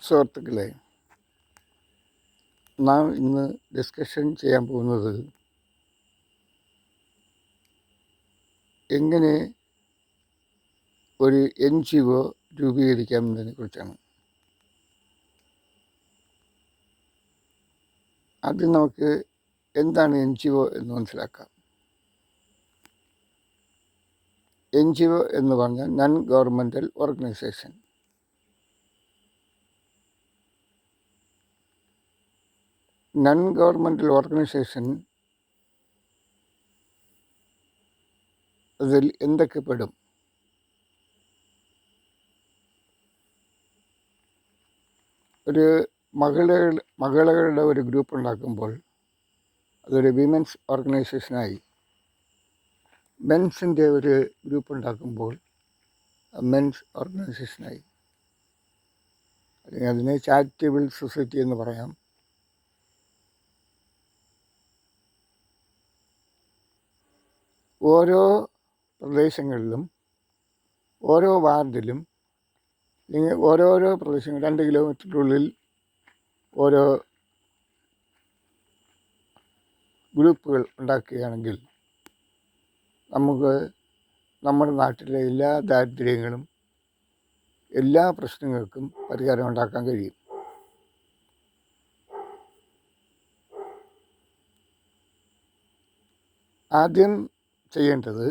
സുഹൃത്തുക്കളെ, നാം ഇന്ന് ഡിസ്കഷൻ ചെയ്യാൻ പോകുന്നത് എങ്ങനെ ഒരു NGO രൂപീകരിക്കാമെന്നതിനെ കുറിച്ചാണ്. ആദ്യം നമുക്ക് എന്താണ് NGO എന്ന് മനസ്സിലാക്കാം. NGO എന്ന് പറഞ്ഞാൽ none governmental organisation. None governmental organisation അതിൽ എന്തൊക്കെ പെടും? ഒരു മഹിളകളുടെ ഒരു ഗ്രൂപ്പ് ഉണ്ടാക്കുമ്പോൾ അതൊരു വിമൻസ് ഓർഗനൈസേഷനായി. മെൻസിൻ്റെ ഒരു ഗ്രൂപ്പ് ഉണ്ടാക്കുമ്പോൾ മെൻസ് ഓർഗനൈസേഷനായി. അല്ലെങ്കിൽ അതിനെ ചാരിറ്റബിൾ സൊസൈറ്റി എന്ന് പറയാം. ഓരോ പ്രദേശങ്ങളിലും ഓരോ വാർഡിലും അല്ലെങ്കിൽ ഓരോരോ പ്രദേശങ്ങൾ 2 കിലോമീറ്ററിനുള്ളിൽ ഓരോ ഗ്രൂപ്പുകൾ ഉണ്ടാക്കുകയാണെങ്കിൽ നമുക്ക് നമ്മുടെ നാട്ടിലെ എല്ലാ ദാരിദ്ര്യങ്ങളും എല്ലാ പ്രശ്നങ്ങൾക്കും പരിഹാരം ഉണ്ടാക്കാൻ കഴിയും. ആദ്യം ചെയ്യേണ്ടത്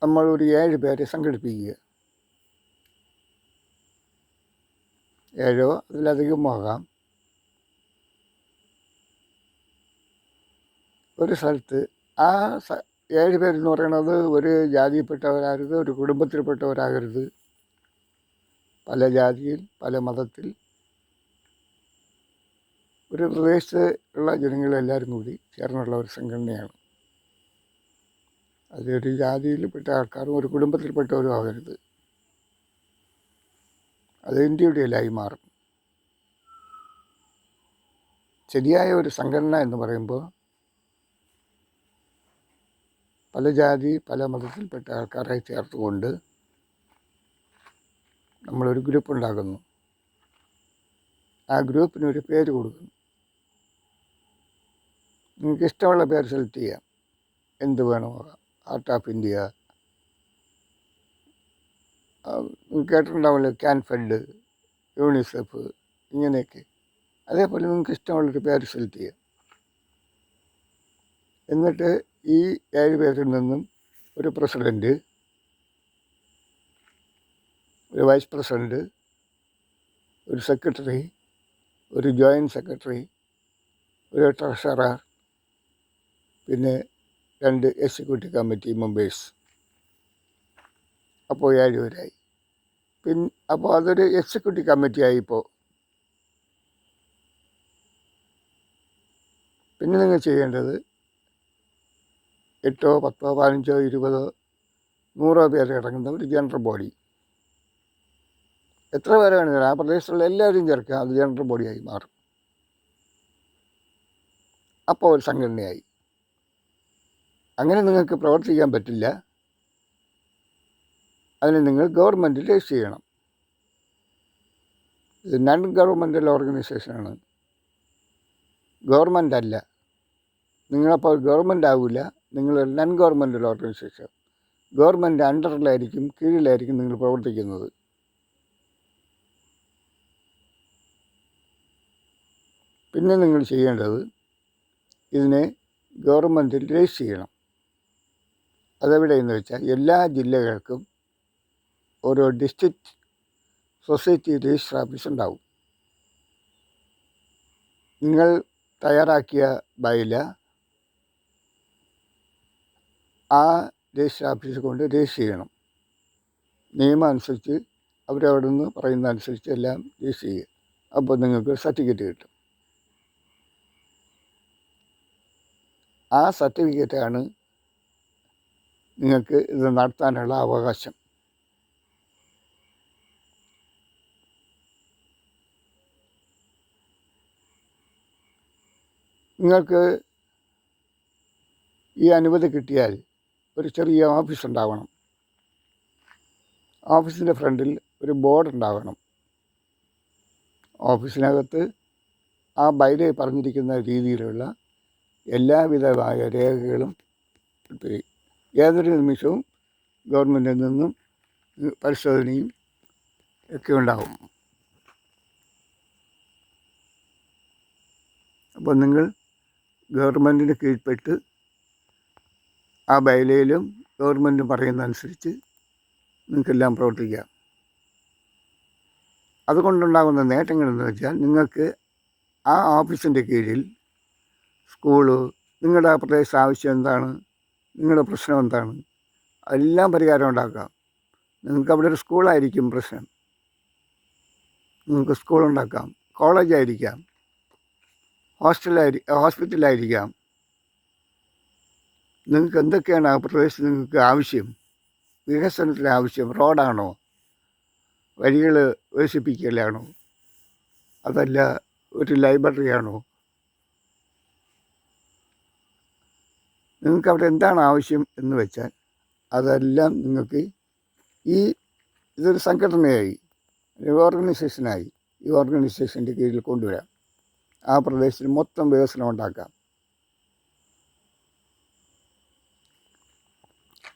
നമ്മൾ ഒരു 7 പേരെ സംഘടിപ്പിക്കുക. 7 അതിലധികമാകാം. ഒരു സ്ഥലത്ത് ആ 7 പേരെന്ന് പറയുന്നത് ഒരു ജാതിയിൽപ്പെട്ടവരാകരുത്, ഒരു കുടുംബത്തിൽപ്പെട്ടവരാകരുത്. പല ജാതിയിൽ, പല മതത്തിൽ, ഒരു പ്രദേശത്ത് ഉള്ള ജനങ്ങളെല്ലാവരും കൂടി ചേർന്നുള്ള ഒരു സംഘടനയാണ്. അതൊരു ജാതിയിൽപ്പെട്ട ആൾക്കാരും ഒരു കുടുംബത്തിൽപ്പെട്ടവരും ആകരുത്. അത് ഇന്ത്യയുടെയിലായി മാറും. ശരിയായ ഒരു സംഘടന എന്ന് പറയുമ്പോൾ പല ജാതി, പല മതത്തിൽപ്പെട്ട ആൾക്കാരെ ചേർത്തുകൊണ്ട് നമ്മളൊരു ഗ്രൂപ്പ് ഉണ്ടാക്കുന്നു. ആ ഗ്രൂപ്പിന് ഒരു പേര് കൊടുക്കുന്നു. നിങ്ങൾക്ക് ഇഷ്ടമുള്ള പേര് സെലക്ട് ചെയ്യാം. എന്ത് വേണോ, heart of India, കേട്ടിട്ടുണ്ടാവുമല്ലോ, KANFED, UNICEF, ഇങ്ങനെയൊക്കെ. അതേപോലെ നിങ്ങൾക്ക് ഇഷ്ടമുള്ളൊരു പേര് സെലക്ട് ചെയ്യാം. എന്നിട്ട് ഈ 7 പേരിൽ നിന്നും ഒരു പ്രസിഡൻറ്റ്, ഒരു വൈസ് പ്രസിഡൻറ്റ്, ഒരു സെക്രട്ടറി, ഒരു ജോയിൻറ്റ് സെക്രട്ടറി, ഒരു ട്രഷറർ, പിന്നെ 2 എക്സിക്യൂട്ടീവ് കമ്മിറ്റി മെമ്പേഴ്സ്. അപ്പോൾ 7 പേരായി. അപ്പോൾ അതൊരു എക്സിക്യൂട്ടീവ് കമ്മിറ്റി ആയിപ്പോൾ. പിന്നെ നിങ്ങൾ ചെയ്യേണ്ടത് 8, 10, 15, 20, 100 പേര് അടങ്ങുന്ന ഒരു ജനറൽ ബോഡി. എത്ര പേരെ വേണമെങ്കിലും ആ പ്രദേശത്തുള്ള എല്ലാവരും ചേർക്കുക. അത് ജനറൽ ബോഡിയായി മാറും. അപ്പോൾ ഒരു സംഘടനയായി. അങ്ങനെ നിങ്ങൾക്ക് പ്രവർത്തിക്കാൻ പറ്റില്ല. അതിന് നിങ്ങൾ ഗവൺമെൻറ്റിൽ രജിസ്റ്റർ ചെയ്യണം. ഇത് നൺ ഗവൺമെൻറ്റൽ ഓർഗനൈസേഷനാണ്, ഗവൺമെൻറ് അല്ല. നിങ്ങളപ്പോൾ ഗവൺമെൻറ് ആവില്ല. നിങ്ങളൊരു നൺ ഗവൺമെൻറ്റൽ ഓർഗനൈസേഷൻ. ഗവൺമെൻറ് അണ്ടറിലായിരിക്കും, കീഴിലായിരിക്കും നിങ്ങൾ പ്രവർത്തിക്കുന്നത്. പിന്നെ നിങ്ങൾ ചെയ്യേണ്ടത് ഇതിനെ ഗവൺമെൻറ്റിൽ രജിസ്റ്റർ ചെയ്യണം. അതെവിടെയെന്ന് വെച്ചാൽ എല്ലാ ജില്ലകൾക്കും ഓരോ ഡിസ്ട്രിക്റ്റ് സൊസൈറ്റി രജിസ്റ്റർ ഓഫീസ് ഉണ്ടാവും. നിങ്ങൾ തയ്യാറാക്കിയ ബൈല ആ രജിസ്റ്റർ ഓഫീസിൽ കൊണ്ട് രജിസ്റ്റർ ചെയ്യണം. നിയമം അനുസരിച്ച് അവരവിടെ നിന്ന് പറയുന്ന അനുസരിച്ച് എല്ലാം രജിസ്റ്റർ ചെയ്യുക. അപ്പോൾ നിങ്ങൾക്ക് സർട്ടിഫിക്കറ്റ് കിട്ടും. ആ സർട്ടിഫിക്കറ്റാണ് നിങ്ങൾക്ക് ഇത് നടത്താനുള്ള അവകാശം. നിങ്ങൾക്ക് ഈ അനുമതി കിട്ടിയാൽ ഒരു ചെറിയ ഓഫീസ് ഉണ്ടാവണം. ഓഫീസിൻ്റെ ഫ്രണ്ടിൽ ഒരു ബോർഡ് ഉണ്ടാകണം. ഓഫീസിനകത്ത് ആ ബൈലയിൽ പറഞ്ഞിരിക്കുന്ന രീതിയിലുള്ള എല്ലാവിധമായ രേഖകളും ഏതൊരു നിമിഷവും ഗവൺമെൻറ്റിൽ നിന്നും പരിശോധനയും ഒക്കെ ഉണ്ടാകും. അപ്പോൾ നിങ്ങൾ ഗവൺമെൻറ്റിന് കീഴ്പ്പെട്ട് ആ ബൈലയിലും ഗവൺമെൻറ് പറയുന്നതനുസരിച്ച് നിങ്ങൾക്കെല്ലാം പ്രവർത്തിക്കാം. അതുകൊണ്ടുണ്ടാകുന്ന നേട്ടങ്ങളെന്ന് വെച്ചാൽ നിങ്ങൾക്ക് ആ ഓഫീസിൻ്റെ കീഴിൽ സ്കൂള്, നിങ്ങളുടെ പ്രദേശ ആവശ്യം എന്താണ്, നിങ്ങളുടെ പ്രശ്നം എന്താണ്, എല്ലാം പരിഹാരം ഉണ്ടാക്കാം. നിങ്ങൾക്ക് അവിടെ ഒരു സ്കൂളായിരിക്കും പ്രശ്നം, നിങ്ങൾക്ക് സ്കൂളുണ്ടാക്കാം. കോളേജായിരിക്കാം, ഹോസ്പിറ്റലായിരിക്കാം. നിങ്ങൾക്ക് എന്തൊക്കെയാണ് ആ പ്രദേശത്ത് നിങ്ങൾക്ക് ആവശ്യം? വികസനത്തിന് ആവശ്യം റോഡാണോ, വഴികൾ വികസിപ്പിക്കലാണോ, അതല്ല ഒരു ലൈബ്രറിയാണോ? നിങ്ങൾക്ക് അവിടെ എന്താണ് ആവശ്യം എന്ന് വെച്ചാൽ അതെല്ലാം നിങ്ങൾക്ക് ഇതൊരു സംഘടനയായി, ഒരു ഓർഗനൈസേഷനായി ഈ ഓർഗനൈസേഷൻ്റെ കീഴിൽ കൊണ്ടുവരാം. ആ പ്രദേശത്തിന് മൊത്തം വികസനം ഉണ്ടാക്കാം.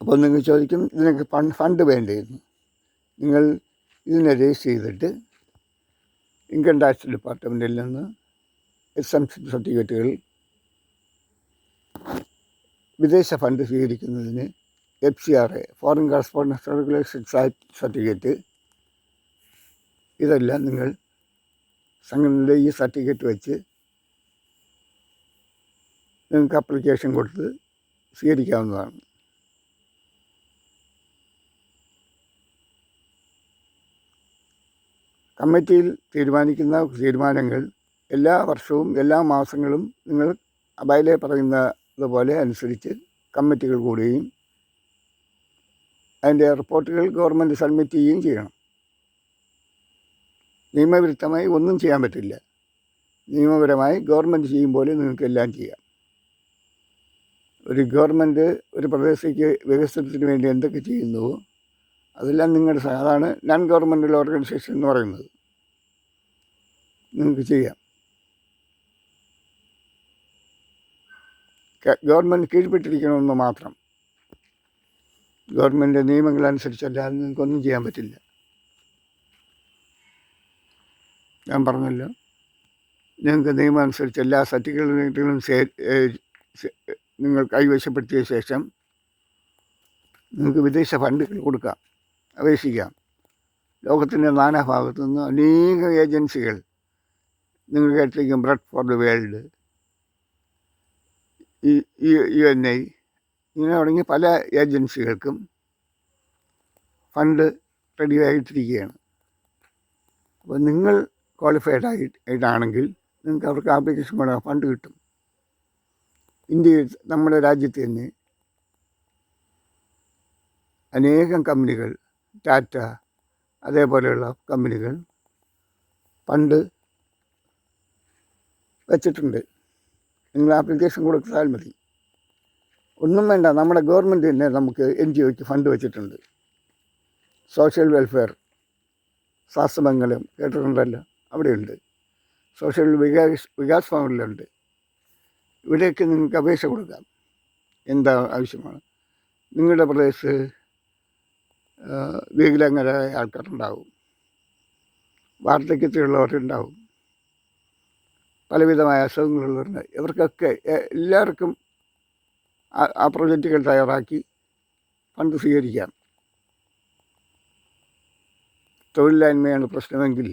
അപ്പോൾ നിങ്ങൾ ചോദിക്കും, ഇതിനൊക്കെ ഫണ്ട് വേണ്ടേന്ന്. നിങ്ങൾ ഇതിനെ രജിസ്റ്റർ ചെയ്തിട്ട് ഇൻകം ടാക്സ് ഡിപ്പാർട്ട്മെൻറ്റിൽ നിന്ന് എക്സംപ്ഷൻ സർട്ടിഫിക്കറ്റുകൾ, വിദേശ ഫണ്ട് സ്വീകരിക്കുന്നതിന് FCRA foreign correspondence regulation certificate, ഇതെല്ലാം നിങ്ങൾ സംഘടനയുടെ ഈ സർട്ടിഫിക്കറ്റ് വെച്ച് നിങ്ങൾക്ക് അപ്ലിക്കേഷൻ കൊടുത്ത് സ്വീകരിക്കാവുന്നതാണ്. കമ്മിറ്റിയിൽ തീരുമാനിക്കുന്ന തീരുമാനങ്ങൾ എല്ലാ വർഷവും എല്ലാ മാസങ്ങളും നിങ്ങൾ ബൈലയിൽ പറയുന്നതുപോലെ അനുസരിച്ച് കമ്മിറ്റികൾ കൂടുകയും അതിൻ്റെ റിപ്പോർട്ടുകൾ ഗവൺമെൻറ് സബ്മിറ്റ് ചെയ്യുകയും ചെയ്യണം. നിയമവിരുദ്ധമായി ഒന്നും ചെയ്യാൻ പറ്റില്ല. നിയമപരമായി ഗവൺമെൻറ് ചെയ്യും പോലെ നിങ്ങൾക്ക് എല്ലാം ചെയ്യാം. ഒരു ഗവൺമെൻറ് ഒരു പ്രദേശത്തേക്ക് വികസനത്തിന് വേണ്ടി എന്തൊക്കെ ചെയ്യുന്നുവോ അതെല്ലാം നിങ്ങളുടെ അതാണ് നോൺ ഗവൺമെൻറ്റൽ ഓർഗനൈസേഷൻ എന്ന് പറയുന്നത്. നിങ്ങൾക്ക് ചെയ്യാം. ഗവൺമെൻറ് കീഴ്പ്പെട്ടിരിക്കണമെന്ന് മാത്രം. ഗവൺമെൻറ് നിയമങ്ങളനുസരിച്ചല്ലാതെ നിങ്ങൾക്കൊന്നും ചെയ്യാൻ പറ്റില്ല. ഞാൻ പറഞ്ഞല്ലോ, നിങ്ങൾക്ക് നിയമം അനുസരിച്ച് എല്ലാ സർട്ടിഫിക്കറ്റുകളും നിങ്ങൾ കൈവശപ്പെടുത്തിയ ശേഷം നിങ്ങൾക്ക് വിദേശ ഫണ്ടുകൾ കൊടുക്കാം, അപേക്ഷിക്കാം. ലോകത്തിൻ്റെ നാനാഭാഗത്തു നിന്ന് അനേക ഏജൻസികൾ, നിങ്ങൾ കേട്ടിരിക്കും bread for the world, UNI, ഇങ്ങനെ തുടങ്ങി പല ഏജൻസികൾക്കും ഫണ്ട് റെഡിയായിട്ടിരിക്കുകയാണ്. അപ്പോൾ നിങ്ങൾ ക്വാളിഫൈഡ് ആയിട്ടാണെങ്കിൽ നിങ്ങൾക്ക് അവർക്ക് ആപ്ലിക്കേഷൻ കൊടുക്കാൻ ഫണ്ട് കിട്ടും. ഇന്ത്യയിൽ നമ്മുടെ രാജ്യത്ത് തന്നെ അനേകം കമ്പനികൾ, ടാറ്റ അതേപോലെയുള്ള കമ്പനികൾ ഫണ്ട് വച്ചിട്ടുണ്ട്. നിങ്ങൾ ആപ്ലിക്കേഷൻ കൊടുത്താൽ മതി. ഒന്നും വേണ്ട, നമ്മുടെ ഗവൺമെൻറ് തന്നെ നമുക്ക് NGOയ്ക്ക് ഫണ്ട് വച്ചിട്ടുണ്ട്. സോഷ്യൽ വെൽഫെയർ, ശാസ്ത്രമംഗലം കേട്ടിട്ടുണ്ടല്ലോ, അവിടെയുണ്ട്. സോഷ്യൽ വികാസ് ഭവനിലുണ്ട്. ഇവിടെയൊക്കെ നിങ്ങൾക്ക് അപേക്ഷ കൊടുക്കാം. എന്താ ആവശ്യമാണ്? നിങ്ങളുടെ പ്രദേശത്ത് വികലാംഗരായ ആൾക്കാരുണ്ടാവും, വാർദ്ധക്യത്തിലുള്ളവരുണ്ടാവും, പലവിധമായ അസുഖങ്ങളുള്ളവരുണ്ട്. ഇവർക്കൊക്കെ എല്ലാവർക്കും ആ പ്രൊജക്റ്റുകൾ തയ്യാറാക്കി ഫണ്ട് സ്വീകരിക്കാം. തൊഴിലില്ലായ്മയാണ് പ്രശ്നമെങ്കിൽ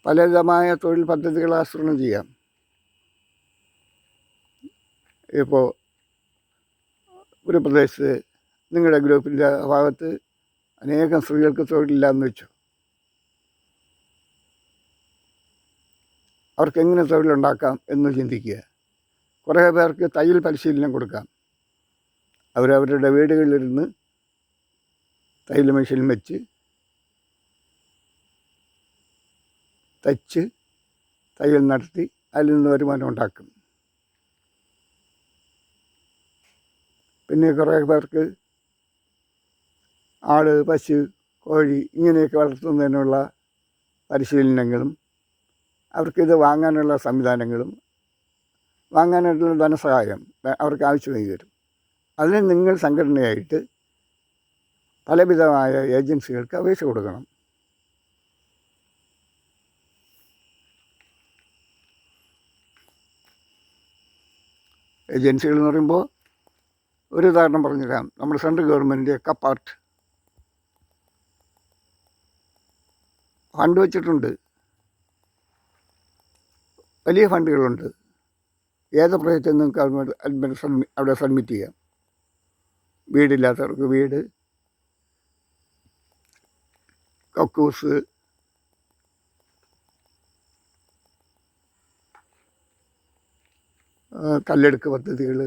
പലവിധമായ തൊഴിൽ പദ്ധതികൾ ആസൂത്രണം ചെയ്യാം. ഇപ്പോൾ ഒരു പ്രദേശത്ത് നിങ്ങളുടെ ഗ്രൂപ്പിൻ്റെ ഭാഗത്ത് അനേകം സ്ത്രീകൾക്ക് തൊഴിലില്ലാന്ന് വെച്ചു. അവർക്കെങ്ങനെ തൊഴിലുണ്ടാക്കാം എന്ന് ചിന്തിക്കുക. കുറേ പേർക്ക് തയ്യൽ പരിശീലനം കൊടുക്കാം. അവരവരുടെ വീടുകളിലിരുന്ന് തയ്യൽ മെഷീൻ വെച്ച് തയ്ച്ച് തയ്യൽ നടത്തി അതിൽ നിന്ന് വരുമാനം ഉണ്ടാക്കും. പിന്നെ കുറേ പേർക്ക് ആട്, പശു, കോഴി ഇങ്ങനെയൊക്കെ വളർത്തുന്നതിനുള്ള പരിശീലനങ്ങളും അവർക്കിത് വാങ്ങാനുള്ള സംവിധാനങ്ങളും വാങ്ങാനായിട്ടുള്ള ധനസഹായം അവർക്ക് ആവശ്യമായി വരും. അതിന് നിങ്ങൾ സംഘടനയായിട്ട് പലവിധമായ ഏജൻസികൾക്ക് അപേക്ഷ കൊടുക്കണം. ഏജൻസികൾ എന്ന് പറയുമ്പോൾ ഒരു ഉദാഹരണം പറഞ്ഞുതരാം. നമ്മുടെ സെൻട്രൽ ഗവൺമെൻറ് കപ്പാർട്ട് ഫണ്ട് വെച്ചിട്ടുണ്ട്. വലിയ ഫണ്ടുകളുണ്ട്. ഏത് പ്രദേശത്തും നിങ്ങൾക്ക് അവിടെ സബ്മിറ്റ് ചെയ്യാം. വീടില്ലാത്തവർക്ക് വീട്, കക്കൂസ്, കല്ലെടുക്ക് പദ്ധതികൾ,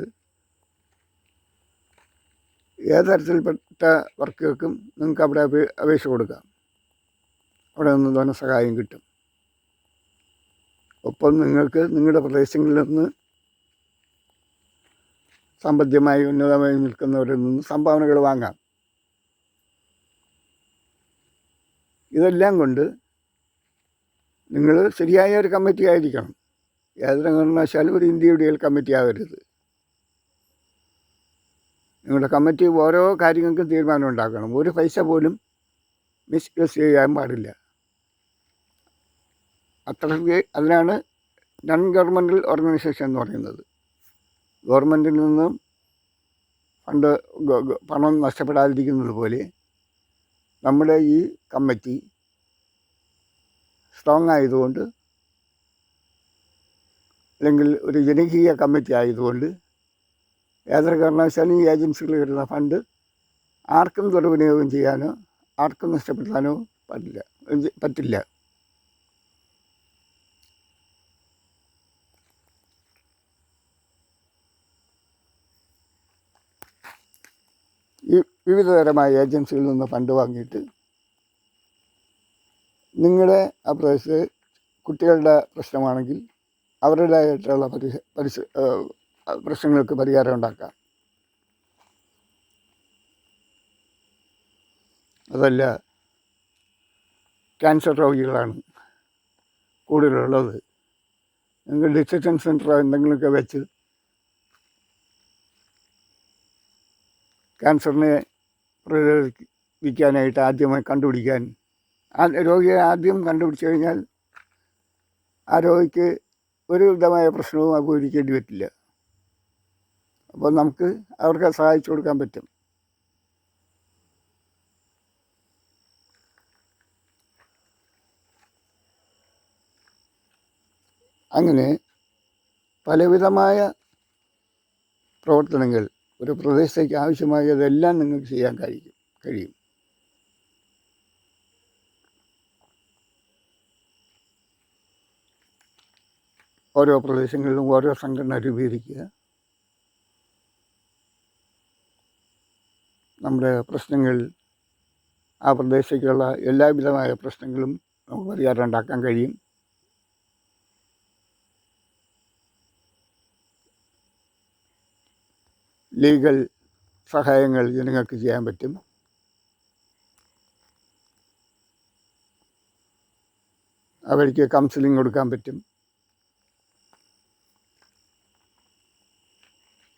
ഏത് തരത്തിൽപ്പെട്ട വർക്കുകൾക്കും നിങ്ങൾക്ക് അവിടെ അപേക്ഷ കൊടുക്കാം. അവിടെ നിന്ന് ധനസഹായം കിട്ടും. ഒപ്പം നിങ്ങൾക്ക് നിങ്ങളുടെ പ്രദേശങ്ങളിൽ നിന്ന് സാമ്പത്തികമായി ഉന്നതമായി നിൽക്കുന്നവരിൽ നിന്ന് സംഭാവനകൾ വാങ്ങാം. ഇതെല്ലാം കൊണ്ട് നിങ്ങൾ ശരിയായ ഒരു കമ്മിറ്റി ആയിരിക്കണം. യാതൊരു കാരണവശാലും ഒരു ഇന്ത്യയുടെ കമ്മിറ്റി ആവരുത്. നിങ്ങളുടെ കമ്മിറ്റി ഓരോ കാര്യങ്ങൾക്കും തീരുമാനം ഉണ്ടാക്കണം. ഒരു പൈസ പോലും മിസ്യൂസ് ചെയ്യാൻ പാടില്ല. അത്രയ്ക്ക് അതിനാണ് നോൺ ഗവൺമെൻറ്റൽ ഓർഗനൈസേഷൻ എന്ന് പറയുന്നത്. ഗവൺമെൻറ്റിൽ നിന്നും പണം നഷ്ടപ്പെടാതിരിക്കുന്നത് പോലെ നമ്മുടെ ഈ കമ്മിറ്റി സ്ട്രോങ് ആയതുകൊണ്ട്, അല്ലെങ്കിൽ ഒരു ജനകീയ കമ്മിറ്റി ആയതുകൊണ്ട് യാതൊരു കാരണവശാലും ഈ ഏജൻസികൾ വരുന്ന ഫണ്ട് ആർക്കും ദുർവിനിയോഗം ചെയ്യാനോ ആർക്കും നഷ്ടപ്പെടുത്താനോ പറ്റില്ല. ഈ വിവിധതരമായ ഏജൻസികളിൽ നിന്ന് ഫണ്ട് വാങ്ങിയിട്ട് നിങ്ങളുടെ ആ പ്രദേശത്ത് കുട്ടികളുടെ പ്രശ്നമാണെങ്കിൽ അവരുടേതായിട്ടുള്ള പ്രശ്നങ്ങൾക്ക് പരിഹാരം ഉണ്ടാക്കാം. അതല്ല, ക്യാൻസർ രോഗികളാണ് കൂടുതലുള്ളത്, നിങ്ങൾ ഡിസിഷൻ സെൻറ്ററോ എന്തെങ്കിലുമൊക്കെ വെച്ച് ക്യാൻസറിനെ പ്രതിരോധിക്കാനായിട്ട് ആദ്യമായി കണ്ടുപിടിക്കാൻ, ആ രോഗിയെ ആദ്യം കണ്ടുപിടിച്ച് കഴിഞ്ഞാൽ ആ രോഗിക്ക് ഒരു വിധമായ പ്രശ്നവും അഭിമുഖീകരിക്കേണ്ടി വരില്ല. അപ്പോൾ നമുക്ക് അവർക്ക് സഹായിച്ചു കൊടുക്കാൻ പറ്റും. അങ്ങനെ പലവിധമായ പ്രവർത്തനങ്ങൾ ഒരു പ്രദേശത്തേക്ക് ആവശ്യമായതെല്ലാം നിങ്ങൾക്ക് ചെയ്യാൻ കഴിയും. ഓരോ പ്രദേശങ്ങളിലും ഓരോ സംഘടന രൂപീകരിക്കുക. നമ്മുടെ പ്രശ്നങ്ങൾ, ആ പ്രദേശത്തേക്കുള്ള എല്ലാവിധമായ പ്രശ്നങ്ങളും നമുക്ക് പരിഹാരം ഉണ്ടാക്കാൻ കഴിയും. ലീഗൽ സഹായങ്ങൾ ജനങ്ങൾക്ക് ചെയ്യാൻ പറ്റും. അവർക്ക് കൗൺസിലിംഗ് കൊടുക്കാൻ പറ്റും.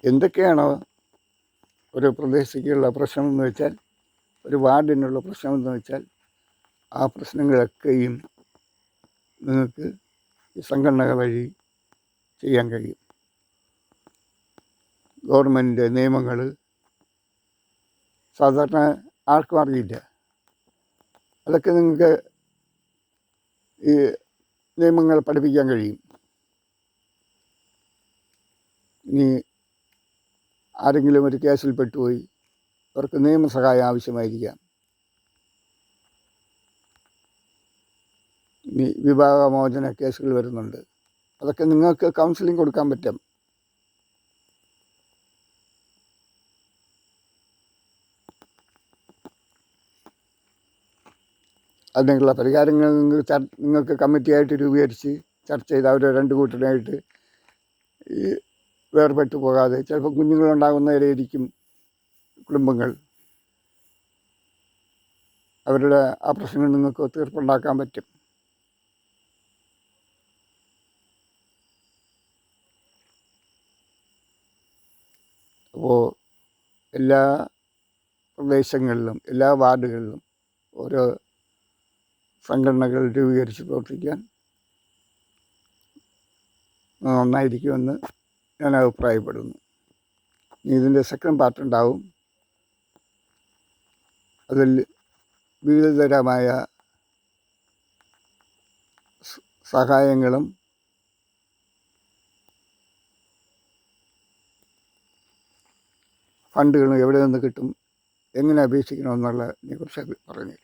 എന്തൊക്കെയാണോ ഒരു പ്രദേശത്തേക്കുള്ള പ്രശ്നമെന്ന് വെച്ചാൽ, ഒരു വാർഡിനുള്ള പ്രശ്നമെന്ന് വെച്ചാൽ, ആ പ്രശ്നങ്ങളൊക്കെയും നിങ്ങൾക്ക് ഈ സംഘടന വഴി ചെയ്യാൻ കഴിയും. ഗവൺമെൻറ് നിയമങ്ങൾ സാധാരണ ആർക്കും അറിയില്ല. അതൊക്കെ നിങ്ങൾക്ക് ഈ നിയമങ്ങൾ പഠിപ്പിക്കാൻ കഴിയും. ഇനി ആരെങ്കിലും ഒരു കേസിൽ പെട്ടുപോയി അവർക്ക് നിയമസഹായം ആവശ്യമായിരിക്കാം. ഇനി വിവാഹമോചന കേസുകൾ വരുന്നുണ്ട്. അതൊക്കെ നിങ്ങൾക്ക് കൗൺസിലിംഗ് കൊടുക്കാൻ പറ്റും. അതിനുള്ള പരിഹാരങ്ങൾ നിങ്ങൾക്ക് കമ്മിറ്റിയായിട്ട് രൂപീകരിച്ച് ചർച്ച ചെയ്ത് അവർ രണ്ട് കൂട്ടരായിട്ട് ഈ വേർപെട്ടു പോകാതെ, ചിലപ്പോൾ കുഞ്ഞുങ്ങളുണ്ടാകുന്നവരെയിരിക്കും കുടുംബങ്ങൾ, അവരുടെ ആ പ്രശ്നങ്ങൾ നിങ്ങൾക്ക് തീർപ്പുണ്ടാക്കാൻ പറ്റും. അപ്പോൾ എല്ലാ പ്രദേശങ്ങളിലും എല്ലാ വാർഡുകളിലും ഓരോ സംഘടനകൾ രൂപീകരിച്ച് പ്രവർത്തിക്കാൻ നന്നായിരിക്കുമെന്ന് ഞാൻ അഭിപ്രായപ്പെടുന്നു. ഇതിൻ്റെ സെക്കൻഡ് പാർട്ട് ഉണ്ടാവും. അതിൽ വിവിധതരമായ സഹായങ്ങളും ഫണ്ടുകളും എവിടെ നിന്ന് കിട്ടും, എങ്ങനെ അപേക്ഷിക്കണമെന്നുള്ളതിനെ കുറിച്ച് പറഞ്ഞു.